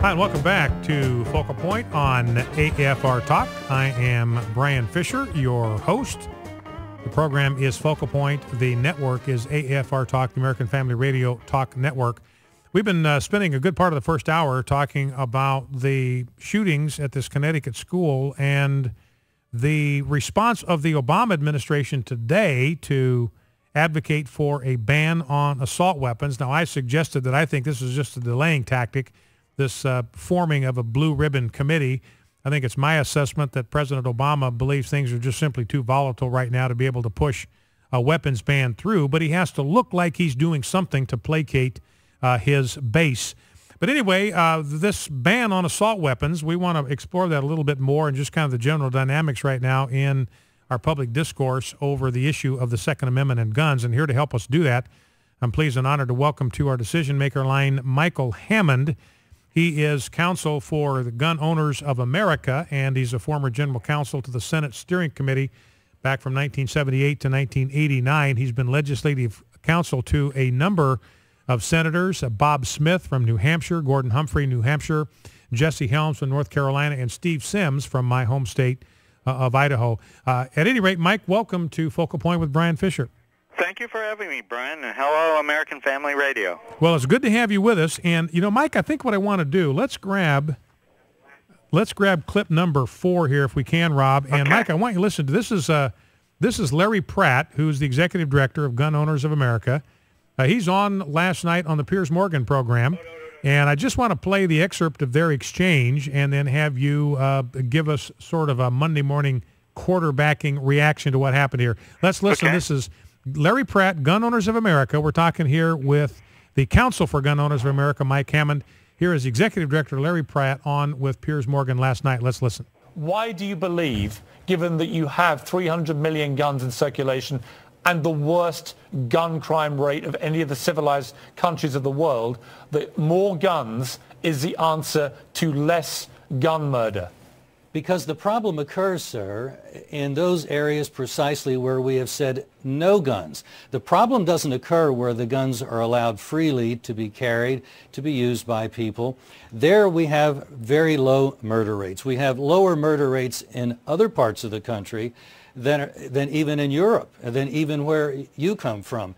Hi, and welcome back to Focal Point on AFR Talk. I am Brian Fisher, your host. The program is Focal Point. The network is AFR Talk, the American Family Radio Talk Network. We've been spending a good part of the first hour talking about the shootings at this Connecticut school and the response of the Obama administration today to advocate for a ban on assault weapons. Now, I suggested that I think this is just a delaying tactic, this forming of a blue ribbon committee. I think it's my assessment that President Obama believes things are just simply too volatile right now to be able to push a weapons ban through, but he has to look like he's doing something to placate his base. But anyway, this ban on assault weapons, we want to explore that a little bit more and just kind of the general dynamics right now in our public discourse over the issue of the Second Amendment and guns. And here to help us do that, I'm pleased and honored to welcome to our decision maker line Michael Hammond. He is counsel for the Gun Owners of America, and he's a former general counsel to the Senate Steering Committee back from 1978 to 1989. He's been legislative counsel to a number of senators, Bob Smith from New Hampshire, Gordon Humphrey, New Hampshire, Jesse Helms from North Carolina, and Steve Sims from my home state of Idaho. At any rate, Mike, welcome to Focal Point with Brian Fisher. Thank you for having me, Brian, and hello, American Family Radio. Well, it's good to have you with us. And, you know, Mike, I think what I want to do, let's grab clip number 4 here if we can, Rob. And, okay. Mike, I want you to listen to this. This is Larry Pratt, who's the executive director of Gun Owners of America. He's on last night on the Piers Morgan program. And I just want to play the excerpt of their exchange and then have you give us sort of a Monday morning quarterbacking reaction to what happened here. Let's listen. Okay. This is Larry Pratt, Gun Owners of America. We're talking here with the Council for Gun Owners of America, Mike Hammond. Here is Executive Director Larry Pratt on with Piers Morgan last night. Let's listen. Why do you believe, given that you have 300 million guns in circulation and the worst gun crime rate of any of the civilized countries of the world, that more guns is the answer to less gun murder? Because the problem occurs, sir, in those areas precisely where we have said no guns. The problem doesn't occur where the guns are allowed freely to be carried, to be used by people. There we have very low murder rates. We have lower murder rates in other parts of the country than even in Europe, than even where you come from.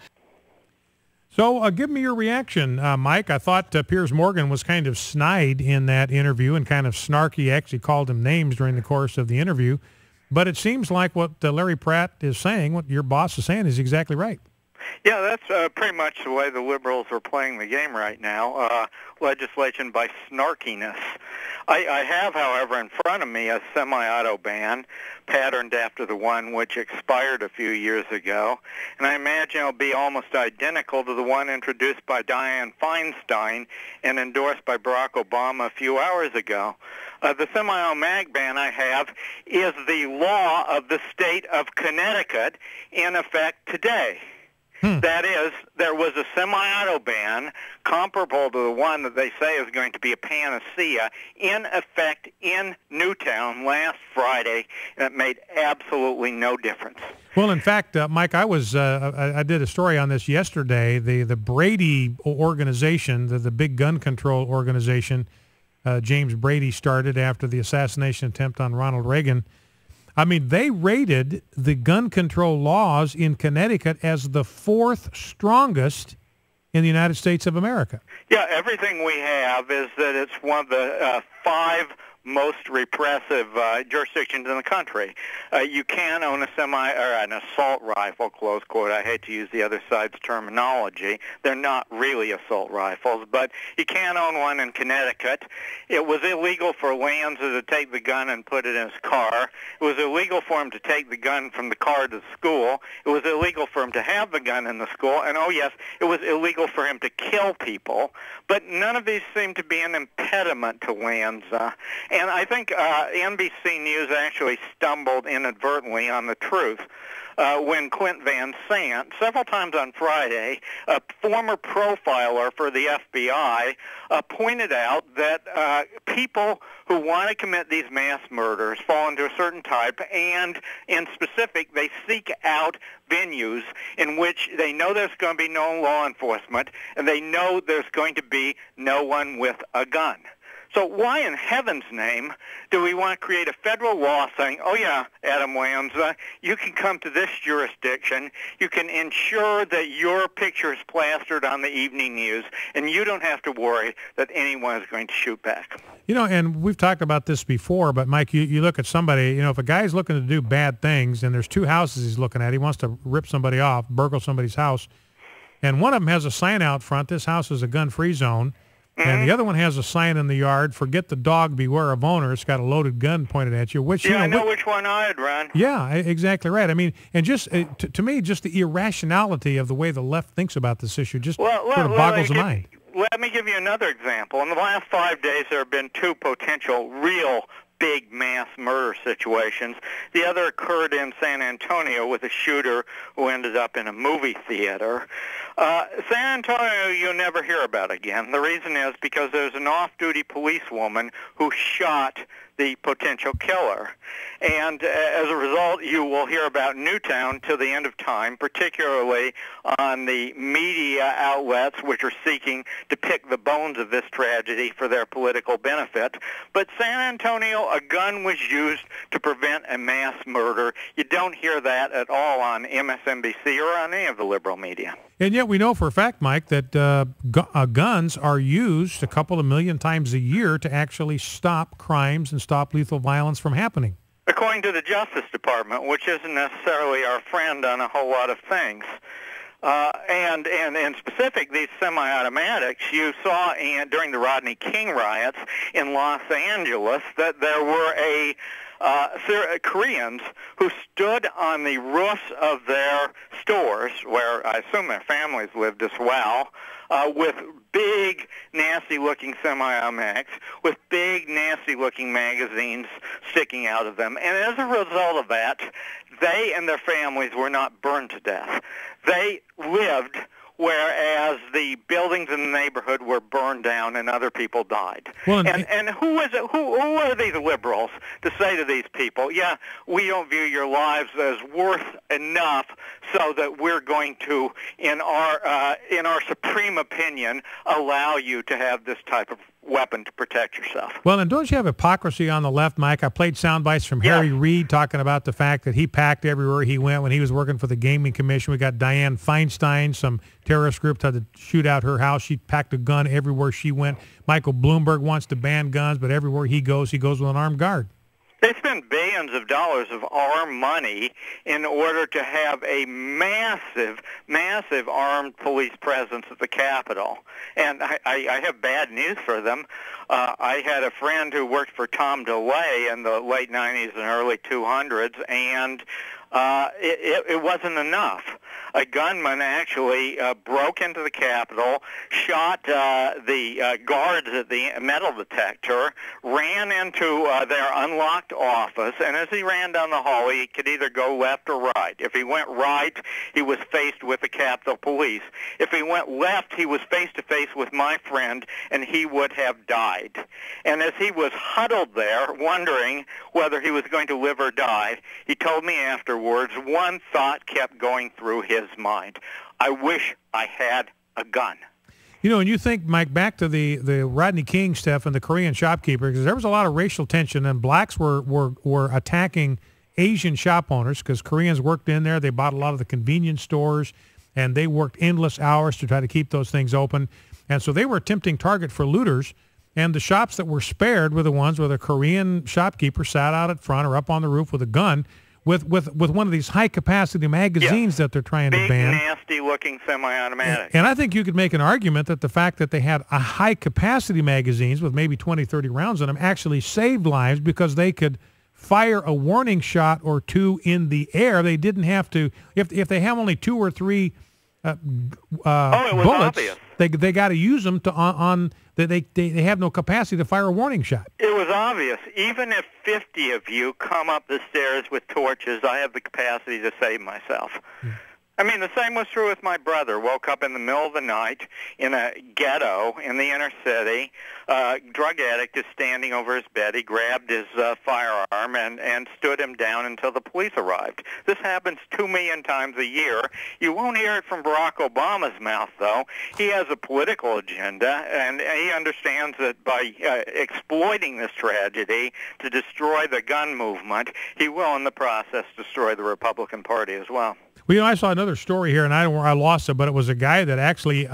So give me your reaction, Mike. I thought Piers Morgan was kind of snide in that interview and kind of snarky. Actually called him names during the course of the interview. But it seems like what Larry Pratt is saying, what your boss is saying, is exactly right. Yeah, that's pretty much the way the liberals are playing the game right now, legislation by snarkiness. I have, however, in front of me a semi-auto ban patterned after the one which expired a few years ago, and I imagine it'll be almost identical to the one introduced by Dianne Feinstein and endorsed by Barack Obama a few hours ago. The semi-auto mag ban I have is the law of the state of Connecticut in effect today. That is, there was a semi-auto ban comparable to the one that they say is going to be a panacea in effect in Newtown last Friday, and it made absolutely no difference. Well, in fact, Mike, I did a story on this yesterday. The Brady organization, the big gun control organization, James Brady started after the assassination attempt on Ronald Reagan. I mean, they rated the gun control laws in Connecticut as the 4th strongest in the United States of America. Yeah, everything we have is that it's one of the 5 most repressive jurisdictions in the country. You can own an assault rifle, close quote. I hate to use the other side's terminology. They're not really assault rifles, but you can own one in Connecticut. It was illegal for Lanza to take the gun and put it in his car. It was illegal for him to take the gun from the car to the school. It was illegal for him to have the gun in the school. And, oh, yes, it was illegal for him to kill people. But none of these seem to be an impediment to Lanza. And I think NBC News actually stumbled inadvertently on the truth when Clint Van Sant, several times on Friday, a former profiler for the FBI, pointed out that people who want to commit these mass murders fall into a certain type, and in specific, they seek out venues in which they know there's going to be no law enforcement, and they know there's going to be no one with a gun. So why in heaven's name do we want to create a federal law saying, oh yeah, Adam Williams, you can come to this jurisdiction, you can ensure that your picture is plastered on the evening news, and you don't have to worry that anyone is going to shoot back. You know, and we've talked about this before, but Mike, you look at somebody, you know, if a guy's looking to do bad things and there's two houses he's looking at, he wants to rip somebody off, burgle somebody's house, and one of them has a sign out front, this house is a gun-free zone, and the other one has a sign in the yard, forget the dog, beware of owner. It's got a loaded gun pointed at you. Which, yeah, you know, I know which one I'd run. Yeah, exactly right. I mean, and just to me, just the irrationality of the way the left thinks about this issue just sort of boggles the mind. Let me give you another example. In the last 5 days, there have been two potential real big mass murder situations. The other occurred in San Antonio with a shooter who ended up in a movie theater. San Antonio you'll never hear about again. The reason is because there's an off-duty policewoman who shot the potential killer. And as a result, you will hear about Newtown till the end of time, particularly on the media outlets which are seeking to pick the bones of this tragedy for their political benefit. But San Antonio, a gun was used to prevent a mass murder. You don't hear that at all on MSNBC or on any of the liberal media. And yet we know for a fact, Mike, that guns are used a couple of million times a year to actually stop crimes and stop lethal violence from happening. According to the Justice Department, which isn't necessarily our friend on a whole lot of things. And in specific, these semi-automatics, you saw during the Rodney King riots in Los Angeles that there were Koreans who stood on the roofs of their stores, where I assume their families lived as well, with big, nasty-looking semi-automatics, with big, nasty-looking magazines sticking out of them. And as a result of that, they and their families were not burned to death. They lived, whereas the buildings in the neighborhood were burned down and other people died. Well, and who are these liberals to say to these people, yeah, we don't view your lives as worth enough so that we're going to, in our supreme opinion, allow you to have this type of weapon to protect yourself. Well, and don't you have hypocrisy on the left, Mike? I played sound bites from Harry Reid talking about the fact that he packed everywhere he went when he was working for the Gaming Commission. We got Dianne Feinstein, some terrorist group tried to shoot out her house. She packed a gun everywhere she went. Michael Bloomberg wants to ban guns, but everywhere he goes with an armed guard. They spend billions of dollars of our money in order to have a massive, massive armed police presence at the Capitol. And I have bad news for them. I had a friend who worked for Tom DeLay in the late 90s and early 200s, and it wasn't enough. A gunman actually broke into the Capitol, shot the guards at the metal detector, ran into their unlocked office, and as he ran down the hall, he could either go left or right. If he went right, he was faced with the Capitol Police. If he went left, he was face-to-face with my friend, and he would have died. And as he was huddled there, wondering whether he was going to live or die, he told me afterwards, one thought kept going through his mind. I wish I had a gun. You know, and you think, Mike, back to the Rodney King stuff and the Korean shopkeeper, because there was a lot of racial tension, and blacks were attacking Asian shop owners because Koreans worked in there. They bought a lot of the convenience stores, and they worked endless hours to try to keep those things open. And so they were a tempting target for looters, and the shops that were spared were the ones where the Korean shopkeeper sat out at front or up on the roof with a gun, with one of these high-capacity magazines that they're trying to ban. Big, nasty-looking semi-automatic. And I think you could make an argument that the fact that they had a high-capacity magazines with maybe 20, 30 rounds in them actually saved lives because they could fire a warning shot or two in the air. They didn't have to, if they have only 2 or 3 bullets, obvious. They got to use them they have no capacity to fire a warning shot. It was obvious. Even if 50 of you come up the stairs with torches, I have the capacity to save myself. I mean, the same was true with my brother. Woke up in the middle of the night in a ghetto in the inner city. Drug addict is standing over his bed. He grabbed his firearm and stood him down until the police arrived. This happens 2 million times a year. You won't hear it from Barack Obama's mouth, though. He has a political agenda, and he understands that by exploiting this tragedy to destroy the gun movement, he will, in the process, destroy the Republican Party as well. Well, I saw another story here, and I lost it, but it was a guy that actually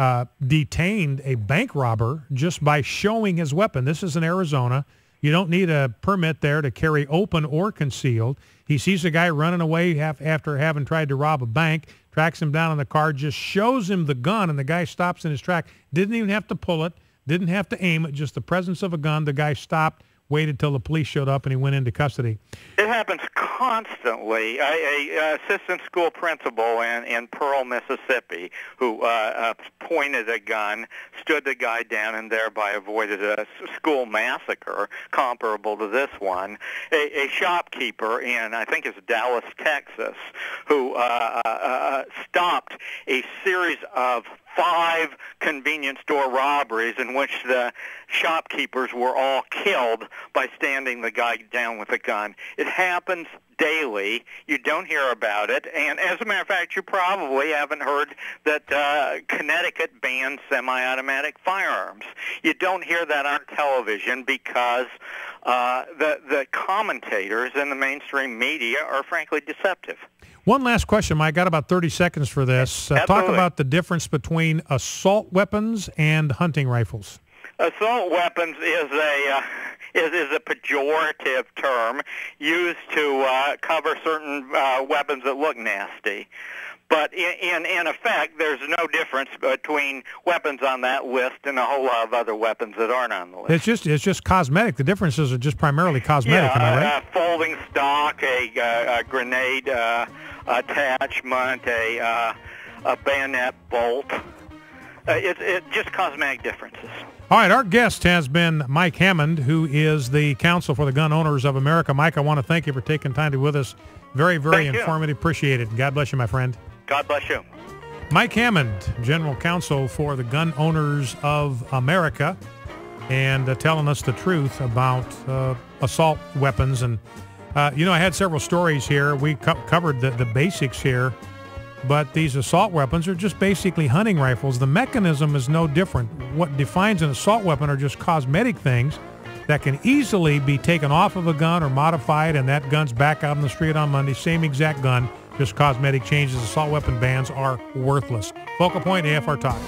detained a bank robber just by showing his weapon. This is in Arizona. You don't need a permit there to carry open or concealed. He sees a guy running away after having tried to rob a bank, tracks him down in the car, just shows him the gun, and the guy stops in his track. Didn't even have to pull it, didn't have to aim it, just the presence of a gun. The guy stopped, waited till the police showed up, and he went into custody. It happens constantly. A assistant school principal in Pearl, Mississippi, who pointed a gun, stood the guy down, and thereby avoided a school massacre comparable to this one. A shopkeeper in, I think it's Dallas, Texas, who stopped a series of 5 convenience store robberies in which the shopkeepers were all killed by standing the guy down with a gun. It happens daily. You don't hear about it. And as a matter of fact, you probably haven't heard that Connecticut banned semi-automatic firearms. You don't hear that on television because the commentators in the mainstream media are frankly deceptive. One last question, Mike. Got about 30 seconds for this. Talk about the difference between assault weapons and hunting rifles. Assault weapons is a pejorative term used to cover certain weapons that look nasty. But in effect, there's no difference between weapons on that list and a whole lot of other weapons that aren't on the list. It's just cosmetic. The differences are just primarily cosmetic. Yeah, am I right? Folding stock, a grenade attachment, a bayonet bolt. It's just cosmetic differences. All right, our guest has been Mike Hammond, who is the Counsel for the Gun Owners of America. Mike, I want to thank you for taking time to be with us. Very, very informative. Appreciate it. God bless you, my friend. God bless you. Mike Hammond, General Counsel for the Gun Owners of America, and telling us the truth about assault weapons. And, I had several stories here. We covered the basics here. But these assault weapons are just basically hunting rifles. The mechanism is no different. What defines an assault weapon are just cosmetic things that can easily be taken off of a gun or modified, and that gun's back out on the street on Monday. Same exact gun, just cosmetic changes. Assault weapon bans are worthless. Focal Point, AFR Talk.